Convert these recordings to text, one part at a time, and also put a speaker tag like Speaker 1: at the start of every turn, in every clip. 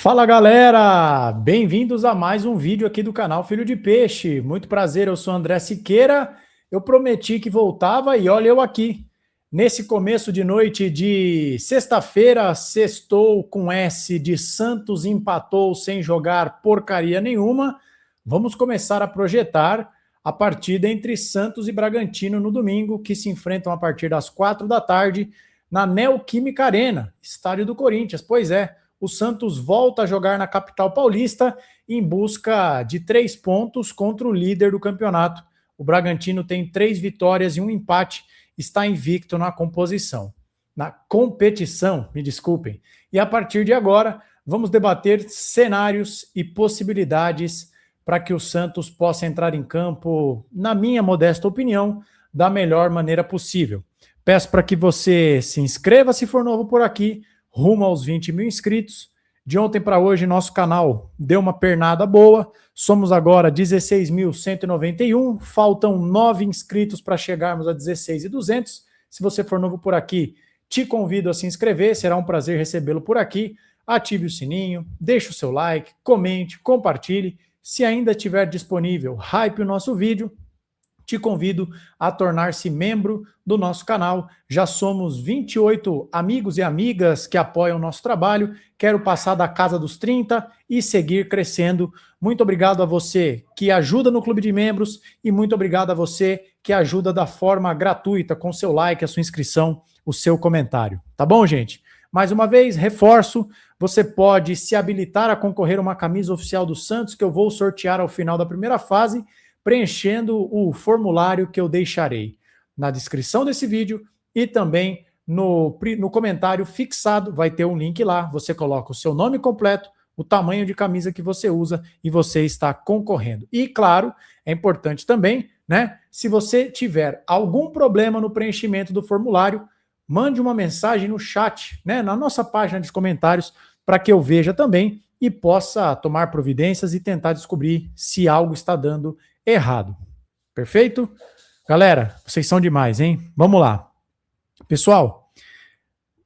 Speaker 1: Fala galera, bem-vindos a mais um vídeo aqui do canal Filho de Peixe. Muito prazer, eu sou André Siqueira. Eu prometi que voltava e olha eu aqui. Nesse começo de noite de sexta-feira, sextou com S de Santos empatou sem jogar porcaria nenhuma. Vamos começar a projetar a partida entre Santos e Bragantino no domingo, que se enfrentam a partir das 4 da tarde na Neoquímica Arena, estádio do Corinthians. Pois é, o Santos volta a jogar na capital paulista em busca de 3 pontos contra o líder do campeonato. O Bragantino tem 3 vitórias e um empate, está invicto na competição, me desculpem. E a partir de agora, vamos debater cenários e possibilidades para que o Santos possa entrar em campo, na minha modesta opinião, da melhor maneira possível. Peço para que você se inscreva se for novo por aqui, rumo aos 20 mil inscritos. De ontem para hoje, nosso canal deu uma pernada boa. Somos agora 16.191. Faltam 9 inscritos para chegarmos a 16.200. Se você for novo por aqui, te convido a se inscrever. Será um prazer recebê-lo por aqui. Ative o sininho, deixe o seu like, comente, compartilhe. Se ainda estiver disponível, hype o nosso vídeo. Te convido a tornar-se membro do nosso canal. Já somos 28 amigos e amigas que apoiam o nosso trabalho. Quero passar da casa dos 30 e seguir crescendo. Muito obrigado a você que ajuda no Clube de Membros e muito obrigado a você que ajuda da forma gratuita, com seu like, a sua inscrição, o seu comentário. Tá bom, gente? Mais uma vez, reforço, você pode se habilitar a concorrer a uma camisa oficial do Santos que eu vou sortear ao final da primeira fase, preenchendo o formulário que eu deixarei na descrição desse vídeo e também no comentário fixado, vai ter um link lá, você coloca o seu nome completo, o tamanho de camisa que você usa e você está concorrendo. E claro, é importante também, né, se você tiver algum problema no preenchimento do formulário, mande uma mensagem no chat, né, na nossa página de comentários, para que eu veja também e possa tomar providências e tentar descobrir se algo está dando errado. Perfeito? Galera, vocês são demais, hein? Vamos lá. Pessoal,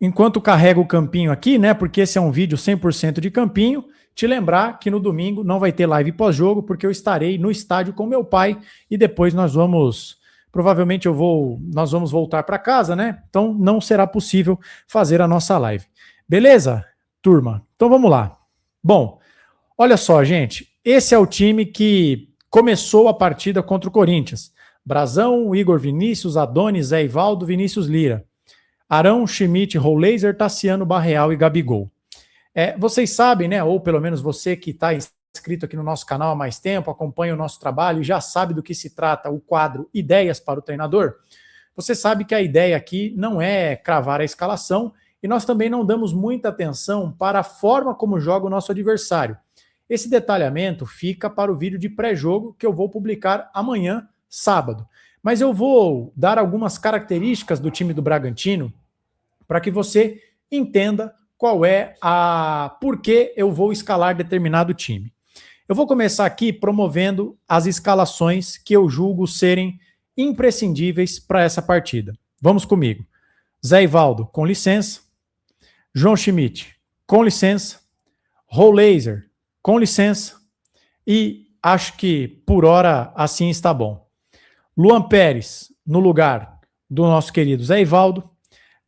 Speaker 1: enquanto carrego o campinho aqui, né, porque esse é um vídeo 100% de campinho, te lembrar que no domingo não vai ter live pós-jogo, porque eu estarei no estádio com meu pai e depois nós vamos, provavelmente nós vamos voltar para casa, né? Então não será possível fazer a nossa live. Beleza, turma? Então vamos lá. Bom, olha só, gente, esse é o time que começou a partida contra o Corinthians. Brazão, Igor Vinícius, Adonis, Zé Ivaldo, Vinícius Lira. Arão, Schmidt, Roleiser, Tassiano, Barreal e Gabigol. Vocês sabem, né, ou pelo menos você que está inscrito aqui no nosso canal há mais tempo, acompanha o nosso trabalho e já sabe do que se trata o quadro Ideias para o Treinador, você sabe que a ideia aqui não é cravar a escalação e nós também não damos muita atenção para a forma como joga o nosso adversário. Esse detalhamento fica para o vídeo de pré-jogo que eu vou publicar amanhã, sábado. Mas eu vou dar algumas características do time do Bragantino para que você entenda por que eu vou escalar determinado time. Eu vou começar aqui promovendo as escalações que eu julgo serem imprescindíveis para essa partida. Vamos comigo. Zé Ivaldo, com licença. João Schmidt, com licença. Roleiser, com licença, e acho que por hora assim está bom. Luan Pérez no lugar do nosso querido Zé Ivaldo,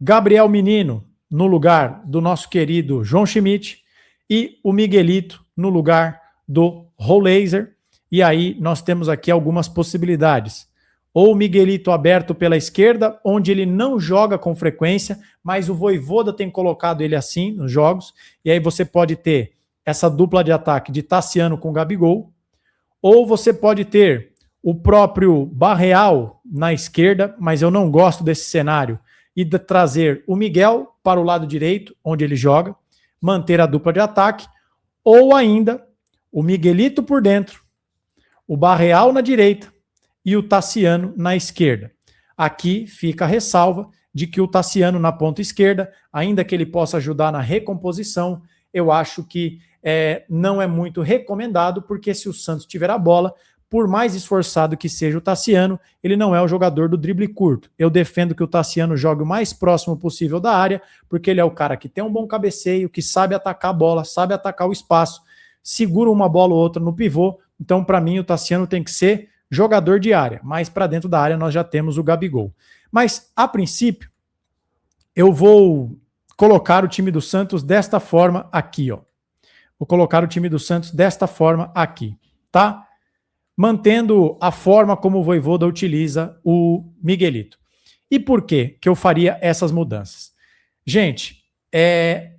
Speaker 1: Gabriel Menino no lugar do nosso querido João Schmidt e o Miguelito no lugar do Roleiser. E aí nós temos aqui algumas possibilidades. Ou o Miguelito aberto pela esquerda, onde ele não joga com frequência, mas o Vojvoda tem colocado ele assim nos jogos, e aí você pode ter essa dupla de ataque de Tassiano com Gabigol, ou você pode ter o próprio Barreal na esquerda, mas eu não gosto desse cenário, e trazer o Miguel para o lado direito, onde ele joga, manter a dupla de ataque, ou ainda o Miguelito por dentro, o Barreal na direita e o Tassiano na esquerda. Aqui fica a ressalva de que o Tassiano na ponta esquerda, ainda que ele possa ajudar na recomposição, eu acho que não é muito recomendado, porque se o Santos tiver a bola, por mais esforçado que seja o Tassiano, ele não é o jogador do drible curto. Eu defendo que o Tassiano jogue o mais próximo possível da área, porque ele é o cara que tem um bom cabeceio, que sabe atacar a bola, sabe atacar o espaço, segura uma bola ou outra no pivô. Então, para mim, o Tassiano tem que ser jogador de área, mas para dentro da área nós já temos o Gabigol. Mas, a princípio, eu vou colocar o time do Santos desta forma aqui, ó. Vou colocar o time do Santos desta forma aqui, tá? Mantendo a forma como o Vojvoda utiliza o Miguelito. E por que eu faria essas mudanças? Gente,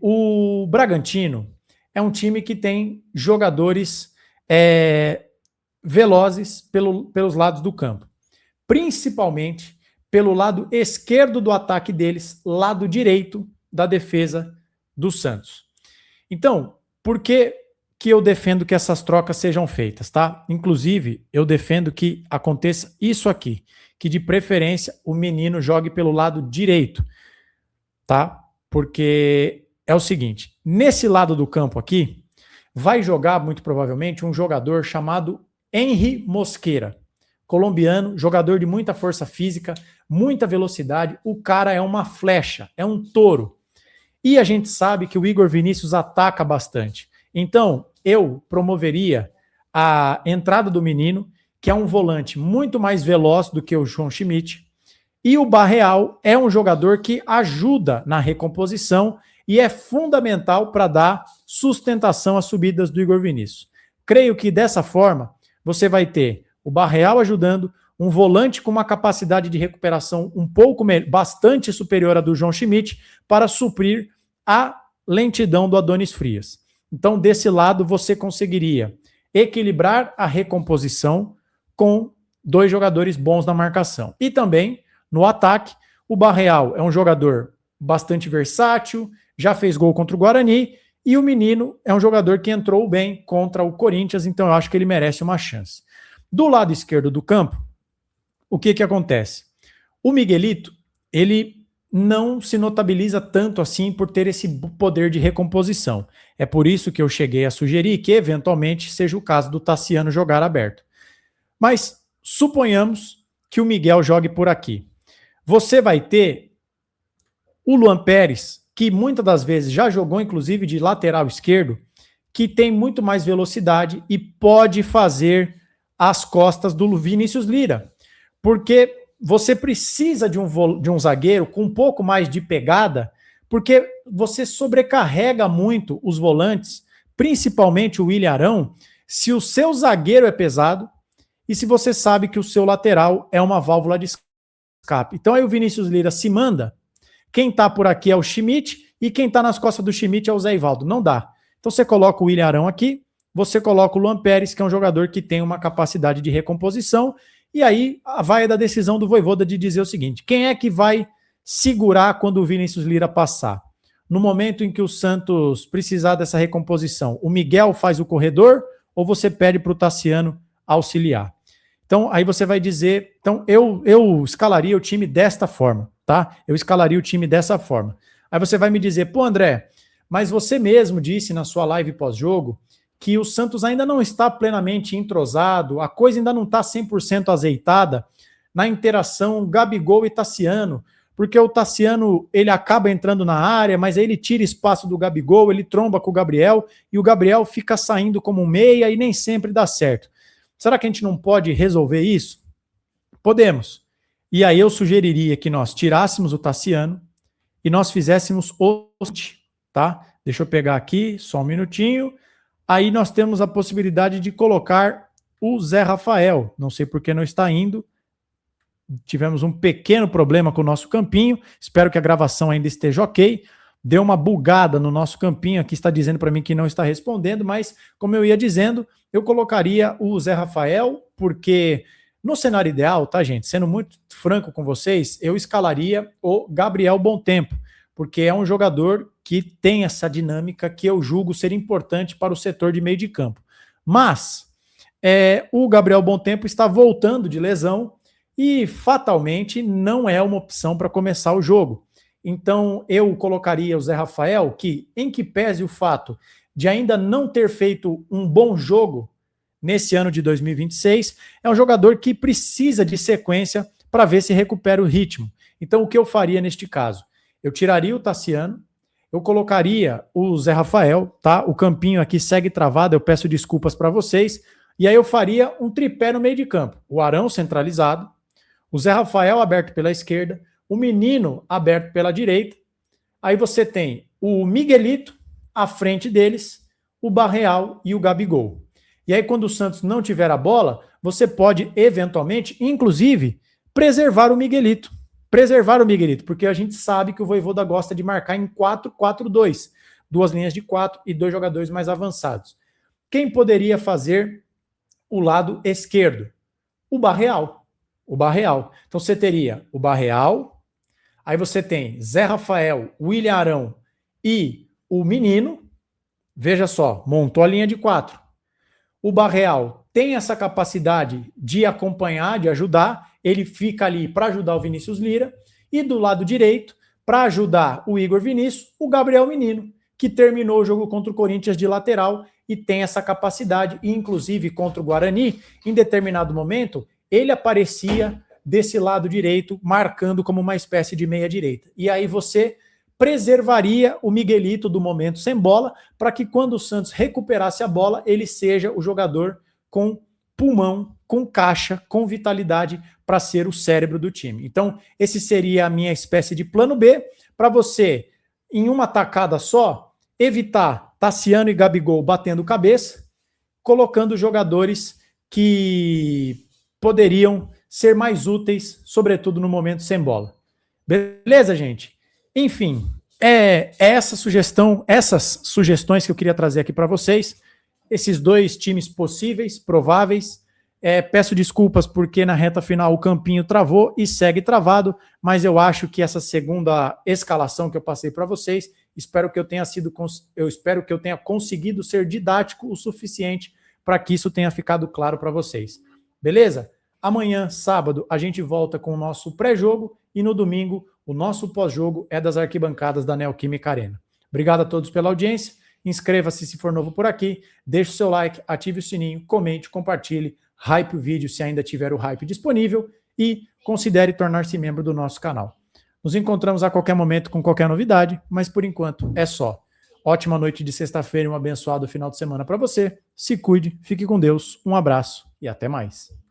Speaker 1: o Bragantino é um time que tem jogadores velozes pelos lados do campo. Principalmente pelo lado esquerdo do ataque deles, lado direito da defesa do Santos. Então, por que eu defendo que essas trocas sejam feitas, tá? Inclusive, eu defendo que aconteça isso aqui, que de preferência o menino jogue pelo lado direito, tá? Porque é o seguinte, nesse lado do campo aqui, vai jogar muito provavelmente um jogador chamado Henry Mosquera, colombiano, jogador de muita força física, muita velocidade, o cara é uma flecha, é um touro. E a gente sabe que o Igor Vinícius ataca bastante. Então, eu promoveria a entrada do menino, que é um volante muito mais veloz do que o João Schmidt, e o Barreal é um jogador que ajuda na recomposição e é fundamental para dar sustentação às subidas do Igor Vinícius. Creio que dessa forma você vai ter o Barreal ajudando, um volante com uma capacidade de recuperação bastante superior à do João Schmidt para suprir a lentidão do Adonis Frias. Então, desse lado, você conseguiria equilibrar a recomposição com dois jogadores bons na marcação. E também, no ataque, o Barreal é um jogador bastante versátil, já fez gol contra o Guarani, e o menino é um jogador que entrou bem contra o Corinthians, então eu acho que ele merece uma chance. Do lado esquerdo do campo, o que acontece? O Miguelito, ele não se notabiliza tanto assim por ter esse poder de recomposição. É por isso que eu cheguei a sugerir que, eventualmente, seja o caso do Tassiano jogar aberto. Mas suponhamos que o Miguel jogue por aqui. Você vai ter o Luan Pérez, que muitas das vezes já jogou, inclusive, de lateral esquerdo, que tem muito mais velocidade e pode fazer as costas do Vinícius Lira. Porque você precisa de um zagueiro com um pouco mais de pegada, porque você sobrecarrega muito os volantes, principalmente o William Arão, se o seu zagueiro é pesado e se você sabe que o seu lateral é uma válvula de escape. Então aí o Vinícius Lira se manda, quem tá por aqui é o Schmidt e quem tá nas costas do Schmidt é o Zé Ivaldo. Não dá. Então você coloca o William Arão aqui, você coloca o Luan Pérez, que é um jogador que tem uma capacidade de recomposição. E aí vai da decisão do Vojvoda de dizer o seguinte, quem é que vai segurar quando o Vinícius Lira passar? No momento em que o Santos precisar dessa recomposição, o Miguel faz o corredor ou você pede para o Tassiano auxiliar? Então aí você vai dizer, então eu escalaria o time desta forma, tá? Eu escalaria o time dessa forma. Aí você vai me dizer, pô André, mas você mesmo disse na sua live pós-jogo que o Santos ainda não está plenamente entrosado, a coisa ainda não está 100% azeitada na interação Gabigol e Tassiano, porque o Tassiano ele acaba entrando na área, mas aí ele tira espaço do Gabigol, ele tromba com o Gabriel, e o Gabriel fica saindo como meia e nem sempre dá certo. Será que a gente não pode resolver isso? Podemos. E aí eu sugeriria que nós tirássemos o Tassiano e nós fizéssemos o... tá? Deixa eu pegar aqui, só um minutinho. Aí nós temos a possibilidade de colocar o Zé Rafael. Não sei por que não está indo. Tivemos um pequeno problema com o nosso campinho. Espero que a gravação ainda esteja ok. Deu uma bugada no nosso campinho aqui, está dizendo para mim que não está respondendo, mas como eu ia dizendo, eu colocaria o Zé Rafael, porque no cenário ideal, tá, gente? Sendo muito franco com vocês, eu escalaria o Gabriel Bontempo, porque é um jogador que tem essa dinâmica que eu julgo ser importante para o setor de meio de campo. Mas o Gabriel Bontempo está voltando de lesão e fatalmente não é uma opção para começar o jogo. Então eu colocaria o Zé Rafael, que em que pese o fato de ainda não ter feito um bom jogo nesse ano de 2026, é um jogador que precisa de sequência para ver se recupera o ritmo. Então, o que eu faria neste caso? Eu tiraria o Tassiano, eu colocaria o Zé Rafael, tá? O campinho aqui segue travado, eu peço desculpas para vocês. E aí eu faria um tripé no meio de campo. O Arão centralizado, o Zé Rafael aberto pela esquerda, o Menino aberto pela direita. Aí você tem o Miguelito à frente deles, o Barreal e o Gabigol. E aí quando o Santos não tiver a bola, você pode eventualmente, inclusive, preservar o Miguelito, porque a gente sabe que o Vojvoda gosta de marcar em 4-4-2, 2 linhas de 4 e 2 jogadores mais avançados. Quem poderia fazer o lado esquerdo? O Barreal. Então você teria o Barreal, aí você tem Zé Rafael, William Arão e o Menino. Veja só, montou a linha de 4. O Barreal tem essa capacidade de acompanhar, de ajudar, ele fica ali para ajudar o Vinícius Lira, e do lado direito, para ajudar o Igor Vinícius, o Gabriel Menino, que terminou o jogo contra o Corinthians de lateral e tem essa capacidade, e inclusive contra o Guarani, em determinado momento, ele aparecia desse lado direito, marcando como uma espécie de meia-direita. E aí você preservaria o Miguelito do momento sem bola, para que quando o Santos recuperasse a bola, ele seja o jogador com pulmão, com caixa, com vitalidade para ser o cérebro do time. Então, esse seria a minha espécie de plano B, para você, em uma tacada só, evitar Tassiano e Gabigol batendo cabeça, colocando jogadores que poderiam ser mais úteis, sobretudo no momento sem bola. Beleza, gente? Enfim, essas sugestões que eu queria trazer aqui para vocês, esses 2 times possíveis, prováveis. Peço desculpas porque na reta final o campinho travou e segue travado, mas eu acho que essa segunda escalação que eu passei para vocês, espero que eu tenha conseguido ser didático o suficiente para que isso tenha ficado claro para vocês. Beleza? Amanhã, sábado, a gente volta com o nosso pré-jogo e no domingo o nosso pós-jogo é das arquibancadas da Neoquímica Arena. Obrigado a todos pela audiência. Inscreva-se se for novo por aqui, deixe o seu like, ative o sininho, comente, compartilhe, hype o vídeo se ainda tiver o hype disponível e considere tornar-se membro do nosso canal. Nos encontramos a qualquer momento com qualquer novidade, mas por enquanto é só. Ótima noite de sexta-feira e um abençoado final de semana para você. Se cuide, fique com Deus, um abraço e até mais.